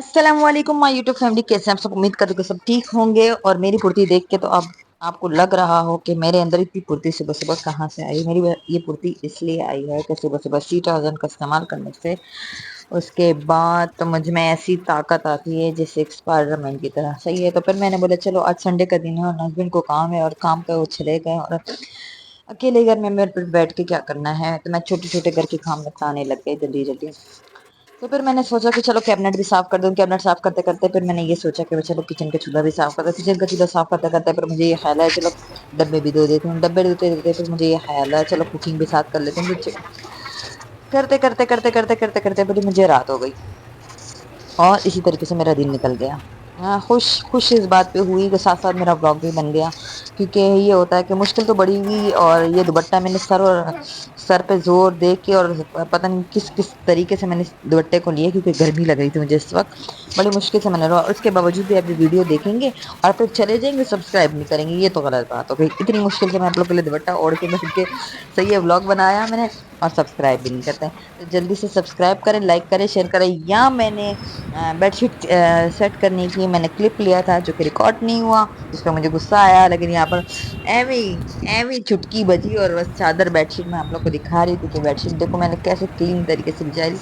السلام علیکم مائی YouTube family, کیسے ہیں آپ سب؟ امید کرتے کہ سب ٹھیک ہوں گے۔ اور میری پھرتی دیکھ کے تو اب آپ کو لگ رہا ہو کہ میرے اندر اتنی پھرتی صبح صبح کہاں سے آئی۔ میری یہ پھرتی اس لیے آئی ہے کہ صبح صبح سیٹازن کا استعمال کرنے سے اس کے بعد تو مجھ میں ایسی طاقت آتی ہے جیسے ایک اسپائڈر مین کی طرح، صحیح ہے۔ تو پھر میں نے بولا چلو آج سنڈے کا دن ہے اور ہسبینڈ کو کام ہے اور کام پہ وہ چلے گئے اور اکیلے گھر میں میرے بیٹھ کے کیا کرنا ہے، تو میں چھوٹے چھوٹے گھر کے کام نپٹانے لگ گئے جلدی جلدی۔ تو پھر میں نے سوچا کہ چلو کیبنٹ بھی صاف کر دوں۔ کیبنٹ صاف کرتے کرتے پھر میں نے یہ سوچا کہ چلو کچن کا چولہا بھی صاف کر دوں۔ کچن کا چولہا صاف کرتے کرتے پھر مجھے یہ خیال ہے چلو ڈبے بھی دھو دیتی ہوں۔ ڈبے دھوتے دھوتے پھر مجھے یہ خیال ہے چلو کوکنگ بھی ساتھ کر لیتے ہیں۔ کرتے کرتے کرتے کرتے کرتے کرتے پھر مجھے رات ہو گئی اور اسی طریقے سے میرا دن نکل گیا۔ خوش اس بات پہ ہوئی کہ ساتھ ساتھ میرا بلاگ بھی بن گیا، کیونکہ یہ ہوتا ہے کہ مشکل تو بڑی ہوئی اور یہ دوپٹہ میں نے سر پہ زور دے کے اور پتہ نہیں کس کس طریقے سے میں نے دوپٹے کو لیے، کیونکہ گرمی لگ رہی تھی مجھے اس وقت، بڑی مشکل سے میں نے لیا۔ اور اس کے باوجود بھی ابھی ویڈیو دیکھیں گے اور پھر چلے جائیں گے، سبسکرائب نہیں کریں گے، یہ تو غلط بات ہو گئی۔ اتنی مشکل سے میں آپ لوگ کے لیے دوپٹہ اوڑھ کے بیٹھ کے صحیح ہے ولاگ بنایا میں نے، اور سبسکرائب بھی نہیں کرتے ہیں۔ تو جلدی سے سبسکرائب کریں، لائک کریں، شیئر کریں۔ یا میں نے بیڈ شیٹ سیٹ کرنے کی میں نے کلپ لیا تھا جو کہ ریکارڈ نہیں ہوا، جس پہ مجھے غصہ آیا، لیکن یہاں پر ایویں چٹکی بجی اور بس چادر بیڈ شیٹ میں آپ لوگ کو دکھا رہی تھی کہ بیڈ شیٹ دیکھو میں نے کیسے کلین طریقے سے بچھائی۔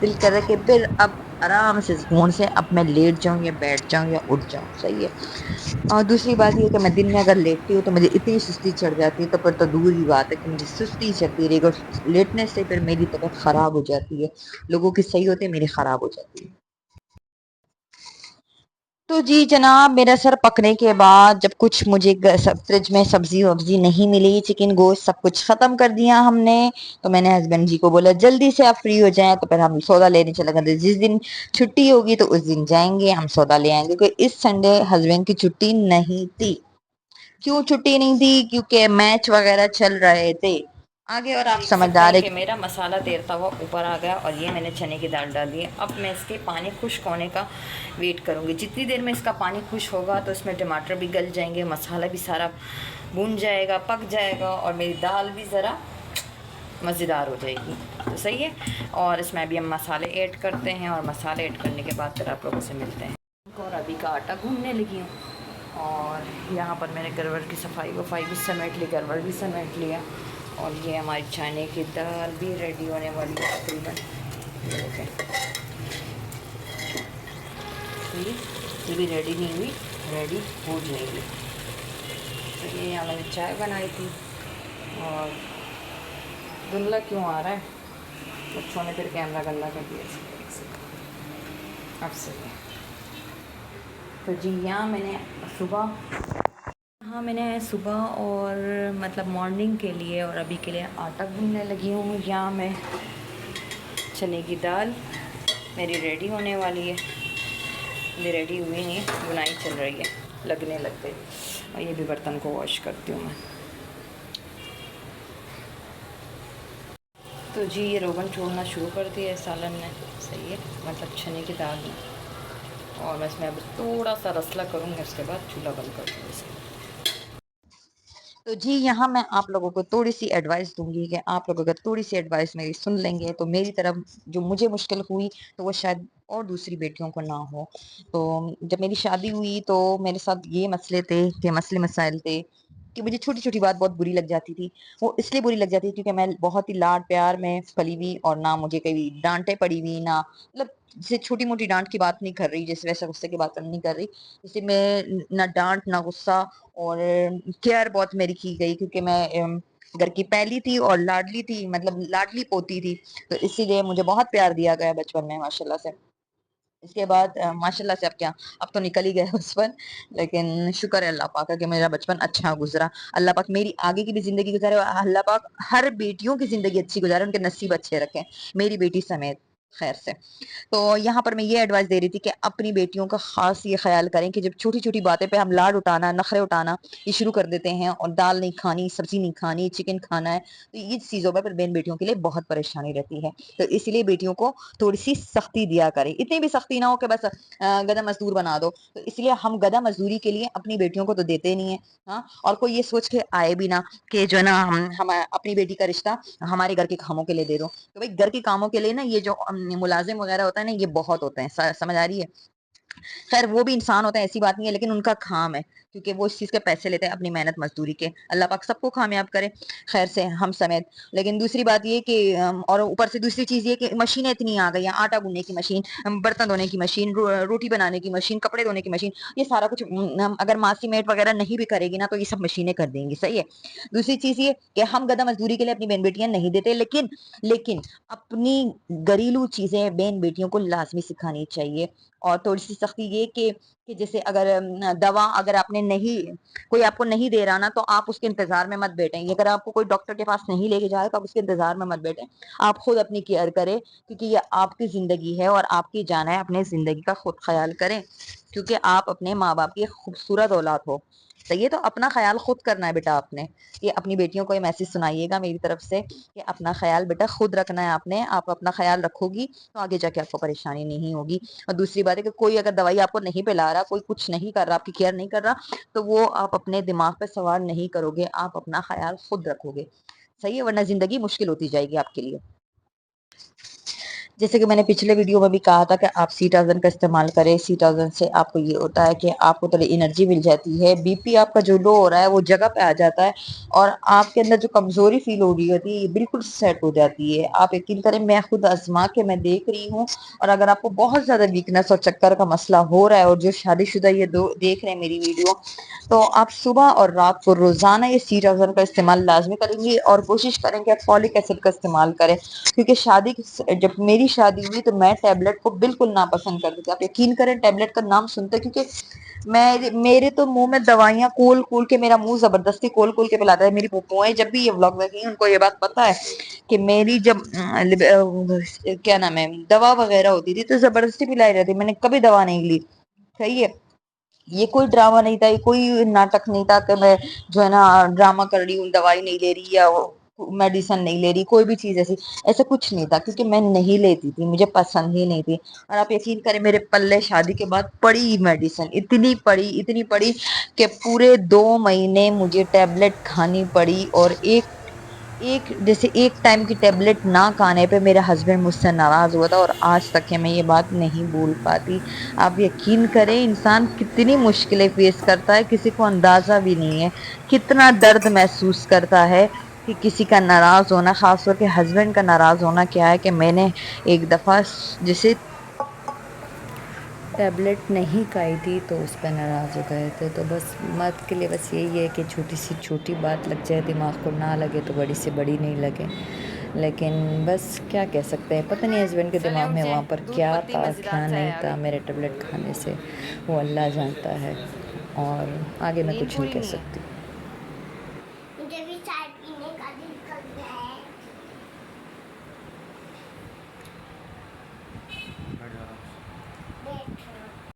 دل کر رہا کہ پھر اب آرام سے سکون سے اب میں لیٹ جاؤں یا بیٹھ جاؤں یا اٹھ جاؤں، صحیح ہے۔ اور دوسری بات یہ کہ میں دن میں اگر لیٹتی ہوں تو مجھے اتنی سستی چڑھ جاتی ہے، تو پھر تو دور ہی بات ہے کہ مجھے سستی چڑھتی رہے گی، لیٹنے سے پھر میری طبیعت خراب ہو جاتی ہے۔ لوگوں کی صحیح ہوتی ہے، میری خراب ہو جاتی ہے۔ تو جی جناب، میرا سر پکنے کے بعد جب کچھ مجھے فریج میں سبزی وبزی نہیں ملی، چکن گوشت سب کچھ ختم کر دیا ہم نے، تو میں نے ہسبینڈ جی کو بولا جلدی سے آپ فری ہو جائیں، تو پھر ہم سودا لینے چلے گئے۔ جس دن چھٹی ہوگی تو اس دن جائیں گے ہم سودا لے آئیں گے، کیونکہ اس سنڈے ہسبینڈ کی چھٹی نہیں تھی۔ کیوں چھٹی نہیں تھی؟ کیونکہ میچ وغیرہ چل رہے تھے آگے، اور آپ سمجھدار ہے کہ میرا مسالہ تیرتا ہوا اوپر آ گیا اور یہ میں نے چنے کی دال ڈال دی ہے۔ اب میں اس کے پانی خشک ہونے کا ویٹ کروں گی۔ جتنی دیر میں اس کا پانی خشک ہوگا تو اس میں ٹماٹر بھی گل جائیں گے، مسالہ بھی سارا بھون جائے گا، پک جائے گا، اور میری دال بھی ذرا مزیدار ہو جائے گی، تو صحیح ہے۔ اور اس میں ابھی ہم مسالے ایڈ کرتے ہیں، اور مسالے ایڈ کرنے کے بعد پھر آپ لوگوں سے ملتے ہیں۔ اور ابھی کا آٹا گھومنے لگی ہوں، اور یہاں پر میں نے گرور کی صفائی وفائی بھی سمیٹ لی، گرور بھی سمیٹ لیا، اور یہ ہماری چنے کی دال بھی ریڈی ہونے والی ہے تقریباً۔ یہ بھی ریڈی نہیں ہوئی، ریڈی ہو جائے گی۔ تو یہ یہاں میں نے چائے بنائی تھی، اور دھندلا کیوں آ رہا ہے؟ بچوں نے پھر کیمرہ گندا کر دیا اب سے۔ تو جی یہاں میں نے صبح اور مطلب مارننگ کے لیے اور ابھی کے لیے آٹا گوندنے لگی ہوں۔ یہاں میں چنے کی دال میری ریڈی ہونے والی ہے، یہ ریڈی ہوئی نہیں، بنائی چل رہی ہے، لگنے لگ گئی۔ اور یہ بھی برتن کو واش کرتی ہوں میں۔ تو جی یہ روغن چھوڑنا شروع کر دیا ہے سالن نے، صحیح ہے، مطلب چنے کی دال میں، اور بس میں اب تھوڑا سا رسلا کروں گی، اس کے بعد چولہا بند کر دوں گی۔ تو جی یہاں میں آپ لوگوں کو تھوڑی سی ایڈوائس دوں گی کہ آپ لوگ اگر تھوڑی سی ایڈوائس میری سن لیں گے تو میری طرف جو مجھے مشکل ہوئی تو وہ شاید اور دوسری بیٹیوں کو نہ ہو۔ تو جب میری شادی ہوئی تو میرے ساتھ یہ مسئلے تھے کہ مسائل تھے کہ مجھے چھوٹی چھوٹی بات بہت بری لگ جاتی تھی۔ وہ اس لیے بری لگ جاتی تھی کیونکہ میں بہت ہی لاڈ پیار میں پلی ہوئی، اور نہ مجھے کبھی ڈانٹے پڑی ہوئی، نہ مطلب جیسے چھوٹی موٹی ڈانٹ کی بات نہیں کر رہی، جیسے ویسے غصے کی بات نہیں کر رہی، جیسے میں نہ ڈانٹ نہ غصہ، اور کیئر بہت میری کی گئی، کیونکہ میں گھر کی پہلی تھی اور لاڈلی تھی، مطلب لاڈلی پوتی تھی، تو اسی لیے مجھے بہت پیار دیا گیا بچپن میں ماشاءاللہ سے۔ اس کے بعد ماشاءاللہ سے اب تو نکل ہی گیا بچپن، لیکن شکر ہے اللہ پاک کا کہ میرا بچپن اچھا گزرا۔ اللہ پاک میری آگے کی بھی زندگی گزارے، اللہ پاک ہر بیٹیوں کی زندگی اچھی گزارے، ان کے نصیب اچھے رکھیں، میری بیٹی سمیت خیر سے۔ تو یہاں پر میں یہ ایڈوائس دے رہی تھی کہ اپنی بیٹیوں کا خاص یہ خیال کریں کہ جب چھوٹی چھوٹی باتیں پہ ہم لاڈ اٹھانا، نخرے اٹھانا یہ شروع کر دیتے ہیں، اور دال نہیں کھانی، سبزی نہیں کھانی، چکن کھانا ہے، تو یہ چیزوں پر بہن بیٹیوں کے لیے بہت پریشانی رہتی ہے۔ تو اس لیے بیٹیوں کو تھوڑی سی سختی دیا کریں، اتنی بھی سختی نہ ہو کہ بس گدھا مزدور بنا دو۔ تو اس لیے ہم گدھا مزدوری کے لیے اپنی بیٹیوں کو تو دیتے نہیں ہیں، ہاں، اور کوئی یہ سوچ کے آئے بھی نہ کہ جو ہے نا ہم اپنی بیٹی کا رشتہ ہمارے گھر کے کاموں کے لیے دے دو۔ تو بھائی گھر کے کاموں کے لیے نا یہ جو ملازم وغیرہ ہوتا ہے نا، یہ بہت ہوتے ہیں، سمجھ آ رہی ہے؟ خیر وہ بھی انسان ہوتا ہے، ایسی بات نہیں ہے، لیکن ان کا کام ہے، کیونکہ وہ اس چیز کے پیسے لیتے ہیں اپنی محنت مزدوری کے. اللہ پاک سب کو کامیاب کرے، خیر سے ہم سمیت. لیکن دوسری بات یہ کہ اور اوپر سے دوسری چیز یہ کہ مشینیں اتنی آ گئی ہیں، آٹا گوندنے کی مشین، برتن دھونے کی مشین، روٹی بنانے کی مشین، کپڑے دھونے کی مشین، یہ سارا کچھ اگر ماسی میٹ وغیرہ نہیں بھی کرے گی نا تو یہ سب مشینیں کر دیں گی. صحیح ہے. دوسری چیز یہ کہ ہم گدھا مزدوری کے لیے اپنی بہن بیٹیاں نہیں دیتے، لیکن اپنی گھریلو چیزیں بہن بیٹیوں کو لازمی سکھانی چاہیے. اور تھوڑی سی سختی یہ کہ جیسے اگر دوا اگر آپ نے نہیں، کوئی آپ کو نہیں دے رہا نا تو آپ اس کے انتظار میں مت بیٹھیں. اگر آپ کو کوئی ڈاکٹر کے پاس نہیں لے کے جائے تو آپ اس کے انتظار میں مت بیٹھیں، آپ خود اپنی کیئر کریں، کیونکہ یہ آپ کی زندگی ہے اور آپ کی جان ہے. اپنے زندگی کا خود خیال کریں، کیونکہ آپ اپنے ماں باپ کی خوبصورت اولاد ہو. صحیح ہے. تو اپنا خیال خود کرنا ہے بیٹا آپ نے. یہ اپنی بیٹیوں کو یہ میسج سنائیے گا میری طرف سے کہ اپنا خیال بیٹا خود رکھنا ہے آپ نے. آپ اپنا خیال رکھو گی تو آگے جا کے آپ کو پریشانی نہیں ہوگی. اور دوسری بات ہے کہ کوئی اگر دوائی آپ کو نہیں پلا رہا، کوئی کچھ نہیں کر رہا، آپ کی کیئر نہیں کر رہا، تو وہ آپ اپنے دماغ پہ سوار نہیں کرو گے، آپ اپنا خیال خود رکھو گے. صحیح ہے. ورنہ زندگی مشکل ہوتی جائے گی آپ کے لیے. جیسے کہ میں نے پچھلے ویڈیو میں بھی کہا تھا کہ آپ C1000 کا استعمال کریں. C1000 سے آپ کو یہ ہوتا ہے کہ آپ کو تھوڑی انرجی مل جاتی ہے، بی پی آپ کا جو لو ہو رہا ہے وہ جگہ پہ آ جاتا ہے، اور آپ کے اندر جو کمزوری فیل ہو رہی ہوتی ہے یہ بالکل سیٹ ہو جاتی ہے. آپ یقین کریں، میں خود آزما کے میں دیکھ رہی ہوں. اور اگر آپ کو بہت زیادہ ویکنس اور چکر کا مسئلہ ہو رہا ہے، اور جو شادی شدہ یہ دیکھ رہے ہیں میری ویڈیو، تو آپ صبح اور رات کو روزانہ یہ C1000 کا استعمال لازمی کریں گی. اور کوشش کریں کہ آپ فولک ایسڈ کا استعمال کریں، کیونکہ جب میری شادی ہوئی تو میں ٹیبلٹ کو بالکل ناپسند کرتی تھی. آپ یقین کریں ٹیبلٹ کا نام سنتے، کیونکہ میرے تو منہ میں دوائیاں کول کول کے، میرا منہ زبردستی کول کول کے پلاتا ہے. میری پھوپھوئیں جب بھی یہ ولاگ دیکھیں ان کو یہ بات پتا ہے کہ میری جب کیا نام ہے دوا وغیرہ ہوتی تھی تو زبردستی پلائی جاتی. میں نے کبھی دوا نہیں لی. صحیح ہے. یہ کوئی ڈرامہ نہیں تھا، یہ کوئی ناٹک نہیں تھا کہ میں جو ہے نا ڈرامہ کر رہی ہوں، دوائی نہیں لے رہی یا میڈیسن نہیں لے رہی، کوئی بھی چیز ایسا کچھ نہیں تھا، کیونکہ میں نہیں لیتی تھی، مجھے پسند ہی نہیں تھی. اور آپ یقین کریں میرے پلے شادی کے بعد پڑی میڈیسن، اتنی پڑی کہ پورے 2 مہینے مجھے ٹیبلٹ کھانی پڑی. اور جیسے ایک ٹائم کی ٹیبلٹ نہ کھانے پہ میرا ہسبینڈ مجھ سے ناراض ہوا تھا، اور آج تک ہے میں یہ بات نہیں بھول پاتی. آپ یقین کریں انسان کتنی مشکلیں فیس کرتا ہے، کسی کو اندازہ بھی نہیں ہے. کتنا درد محسوس کرتا ہے کہ کسی کا ناراض ہونا، خاص طور کے ہسبینڈ کا ناراض ہونا. کیا ہے کہ میں نے ایک دفعہ جسے ٹیبلٹ نہیں کھائی تھی تو اس پہ ناراض ہو گئے تھے. تو بس مرد کے لیے بس یہی ہے کہ چھوٹی سی چھوٹی بات لگ جائے دماغ کو، نہ لگے تو بڑی سے بڑی نہیں لگے. لیکن بس کیا کہہ سکتے ہیں، پتہ نہیں ہسبینڈ کے دماغ میں وہاں پر کیا تھا کیا نہیں تھا میرے ٹیبلٹ کھانے سے، وہ اللہ جانتا ہے. اور آگے میں کچھ نہیں کہہ سکتی.